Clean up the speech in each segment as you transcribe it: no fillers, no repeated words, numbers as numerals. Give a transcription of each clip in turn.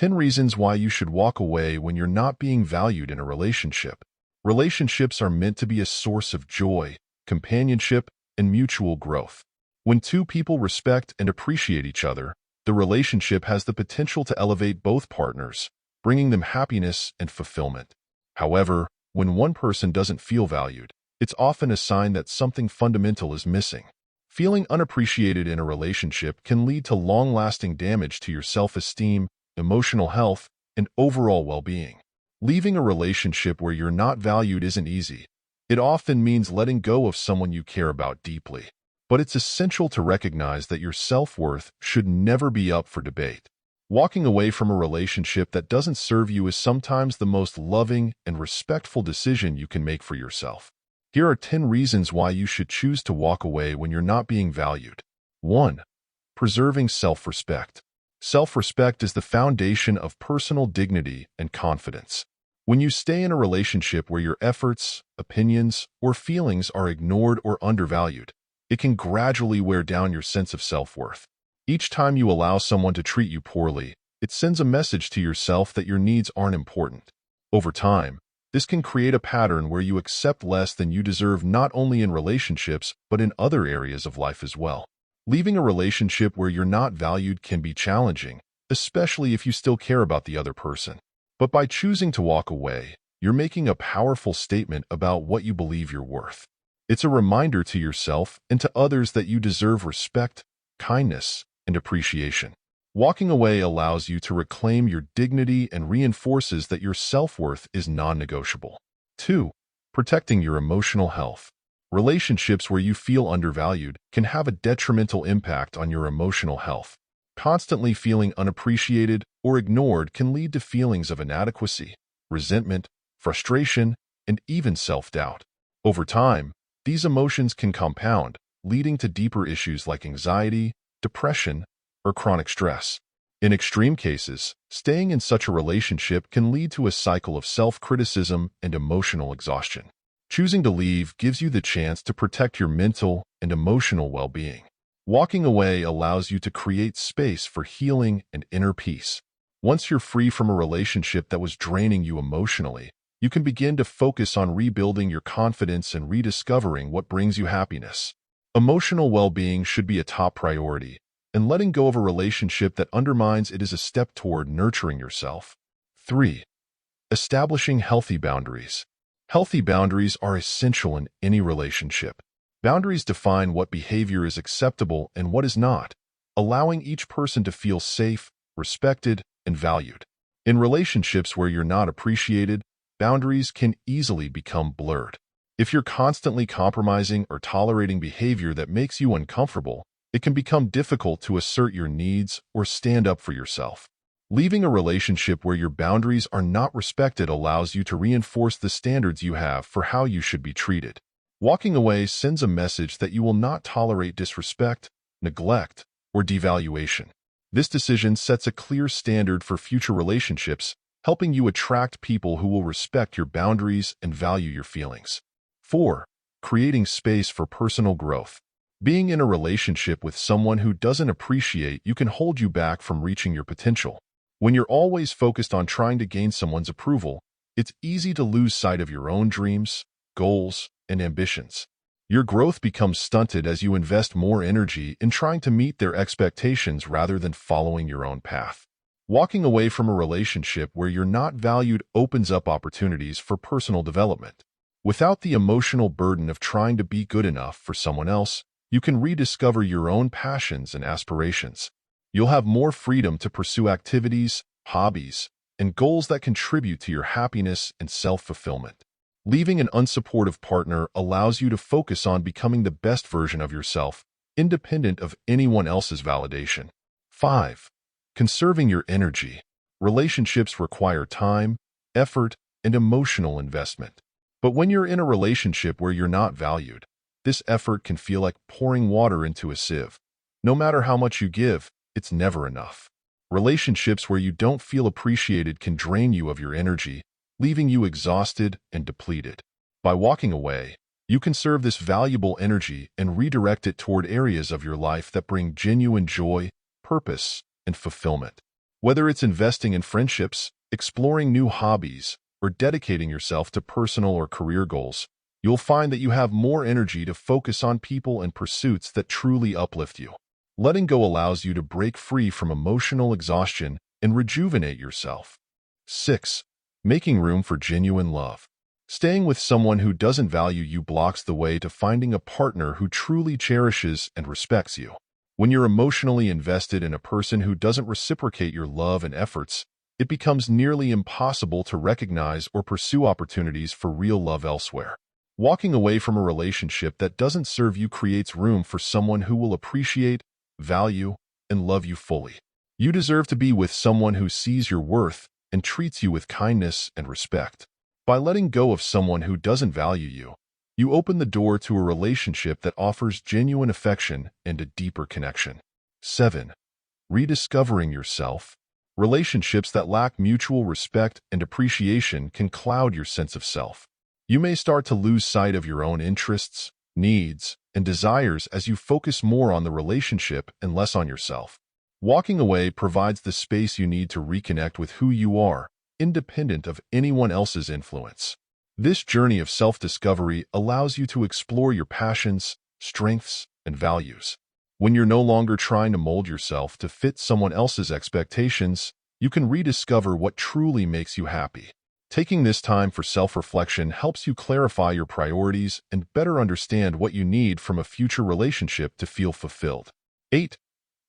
10 reasons why you should walk away when you're not being valued in a relationship. Relationships are meant to be a source of joy, companionship, and mutual growth. When two people respect and appreciate each other, the relationship has the potential to elevate both partners, bringing them happiness and fulfillment. However, when one person doesn't feel valued, it's often a sign that something fundamental is missing. Feeling unappreciated in a relationship can lead to long-lasting damage to your self-esteem, emotional health, and overall well-being. Leaving a relationship where you're not valued isn't easy. It often means letting go of someone you care about deeply. But it's essential to recognize that your self-worth should never be up for debate. Walking away from a relationship that doesn't serve you is sometimes the most loving and respectful decision you can make for yourself. Here are 10 reasons why you should choose to walk away when you're not being valued. 1. Preserving self-respect. Self-respect is the foundation of personal dignity and confidence. When you stay in a relationship where your efforts, opinions, or feelings are ignored or undervalued, it can gradually wear down your sense of self-worth. Each time you allow someone to treat you poorly, it sends a message to yourself that your needs aren't important. Over time, this can create a pattern where you accept less than you deserve not only in relationships but in other areas of life as well. Leaving a relationship where you're not valued can be challenging, especially if you still care about the other person. But by choosing to walk away, you're making a powerful statement about what you believe you're worth. It's a reminder to yourself and to others that you deserve respect, kindness, and appreciation. Walking away allows you to reclaim your dignity and reinforces that your self-worth is non-negotiable. 2. Protecting your emotional health. Relationships where you feel undervalued can have a detrimental impact on your emotional health. Constantly feeling unappreciated or ignored can lead to feelings of inadequacy, resentment, frustration, and even self-doubt. Over time, these emotions can compound, leading to deeper issues like anxiety, depression, or chronic stress. In extreme cases, staying in such a relationship can lead to a cycle of self-criticism and emotional exhaustion. Choosing to leave gives you the chance to protect your mental and emotional well-being. Walking away allows you to create space for healing and inner peace. Once you're free from a relationship that was draining you emotionally, you can begin to focus on rebuilding your confidence and rediscovering what brings you happiness. Emotional well-being should be a top priority, and letting go of a relationship that undermines it is a step toward nurturing yourself. 3. Establishing healthy boundaries. Healthy boundaries are essential in any relationship. Boundaries define what behavior is acceptable and what is not, allowing each person to feel safe, respected, and valued. In relationships where you're not appreciated, boundaries can easily become blurred. If you're constantly compromising or tolerating behavior that makes you uncomfortable, it can become difficult to assert your needs or stand up for yourself. Leaving a relationship where your boundaries are not respected allows you to reinforce the standards you have for how you should be treated. Walking away sends a message that you will not tolerate disrespect, neglect, or devaluation. This decision sets a clear standard for future relationships, helping you attract people who will respect your boundaries and value your feelings. 4. Creating space for personal growth. Being in a relationship with someone who doesn't appreciate you can hold you back from reaching your potential. When you're always focused on trying to gain someone's approval, it's easy to lose sight of your own dreams, goals, and ambitions. Your growth becomes stunted as you invest more energy in trying to meet their expectations rather than following your own path. Walking away from a relationship where you're not valued opens up opportunities for personal development. Without the emotional burden of trying to be good enough for someone else, you can rediscover your own passions and aspirations. You'll have more freedom to pursue activities, hobbies, and goals that contribute to your happiness and self-fulfillment. Leaving an unsupportive partner allows you to focus on becoming the best version of yourself, independent of anyone else's validation. 5. Conserving your energy. Relationships require time, effort, and emotional investment. But when you're in a relationship where you're not valued, this effort can feel like pouring water into a sieve. No matter how much you give, it's never enough. Relationships where you don't feel appreciated can drain you of your energy, leaving you exhausted and depleted. By walking away, you conserve this valuable energy and redirect it toward areas of your life that bring genuine joy, purpose, and fulfillment. Whether it's investing in friendships, exploring new hobbies, or dedicating yourself to personal or career goals, you'll find that you have more energy to focus on people and pursuits that truly uplift you. Letting go allows you to break free from emotional exhaustion and rejuvenate yourself. 6. Making room for genuine love. Staying with someone who doesn't value you blocks the way to finding a partner who truly cherishes and respects you. When you're emotionally invested in a person who doesn't reciprocate your love and efforts, it becomes nearly impossible to recognize or pursue opportunities for real love elsewhere. Walking away from a relationship that doesn't serve you creates room for someone who will appreciate, value, and love you fully. You deserve to be with someone who sees your worth and treats you with kindness and respect. By letting go of someone who doesn't value you, you open the door to a relationship that offers genuine affection and a deeper connection. 7. Rediscovering yourself. Relationships that lack mutual respect and appreciation can cloud your sense of self. You may start to lose sight of your own interests, needs, and desires as you focus more on the relationship and less on yourself. Walking away provides the space you need to reconnect with who you are, independent of anyone else's influence. This journey of self-discovery allows you to explore your passions, strengths, and values. When you're no longer trying to mold yourself to fit someone else's expectations, you can rediscover what truly makes you happy. Taking this time for self-reflection helps you clarify your priorities and better understand what you need from a future relationship to feel fulfilled. 8.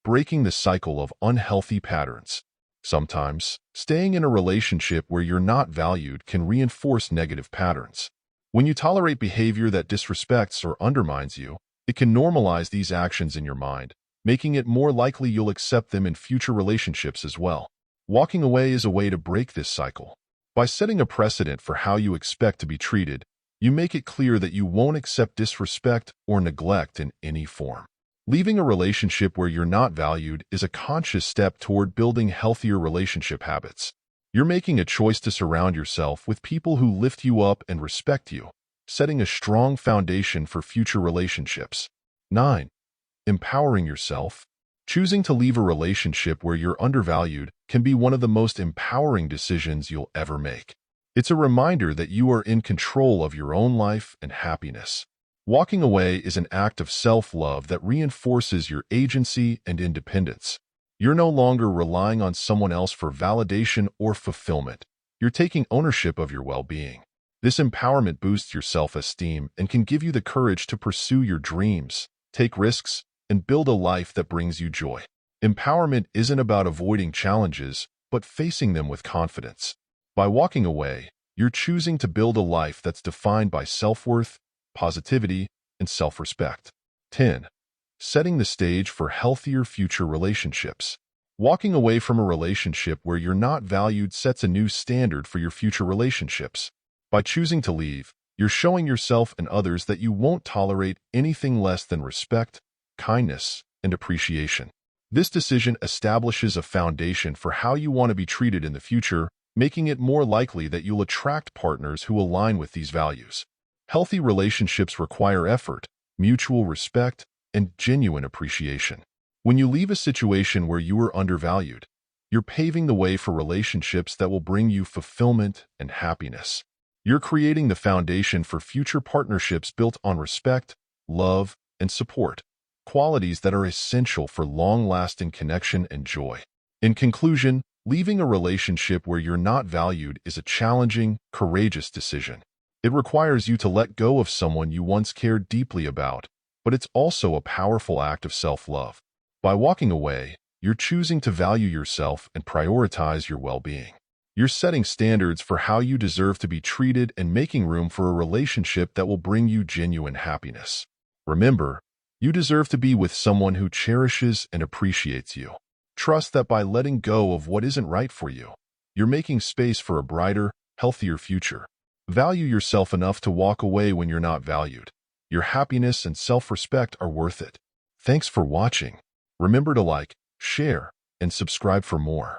Breaking the cycle of unhealthy patterns. Sometimes, staying in a relationship where you're not valued can reinforce negative patterns. When you tolerate behavior that disrespects or undermines you, it can normalize these actions in your mind, making it more likely you'll accept them in future relationships as well. Walking away is a way to break this cycle. By setting a precedent for how you expect to be treated, you make it clear that you won't accept disrespect or neglect in any form. Leaving a relationship where you're not valued is a conscious step toward building healthier relationship habits. You're making a choice to surround yourself with people who lift you up and respect you, setting a strong foundation for future relationships. 9. Empowering yourself. Choosing to leave a relationship where you're undervalued can be one of the most empowering decisions you'll ever make. It's a reminder that you are in control of your own life and happiness. Walking away is an act of self-love that reinforces your agency and independence. You're no longer relying on someone else for validation or fulfillment. You're taking ownership of your well-being. This empowerment boosts your self-esteem and can give you the courage to pursue your dreams, take risks, and build a life that brings you joy. Empowerment isn't about avoiding challenges, but facing them with confidence. By walking away, you're choosing to build a life that's defined by self-worth, positivity, and self-respect. 10. Setting the stage for healthier future relationships. Walking away from a relationship where you're not valued sets a new standard for your future relationships. By choosing to leave, you're showing yourself and others that you won't tolerate anything less than respect, kindness, and appreciation. This decision establishes a foundation for how you want to be treated in the future, making it more likely that you'll attract partners who align with these values. Healthy relationships require effort, mutual respect, and genuine appreciation. When you leave a situation where you are undervalued, you're paving the way for relationships that will bring you fulfillment and happiness. You're creating the foundation for future partnerships built on respect, love, and support, qualities that are essential for long-lasting connection and joy. In conclusion, leaving a relationship where you're not valued is a challenging, courageous decision. It requires you to let go of someone you once cared deeply about, but it's also a powerful act of self-love. By walking away, you're choosing to value yourself and prioritize your well-being. You're setting standards for how you deserve to be treated and making room for a relationship that will bring you genuine happiness. Remember, you deserve to be with someone who cherishes and appreciates you. Trust that by letting go of what isn't right for you, you're making space for a brighter, healthier future. Value yourself enough to walk away when you're not valued. Your happiness and self-respect are worth it. Thanks for watching. Remember to like, share, and subscribe for more.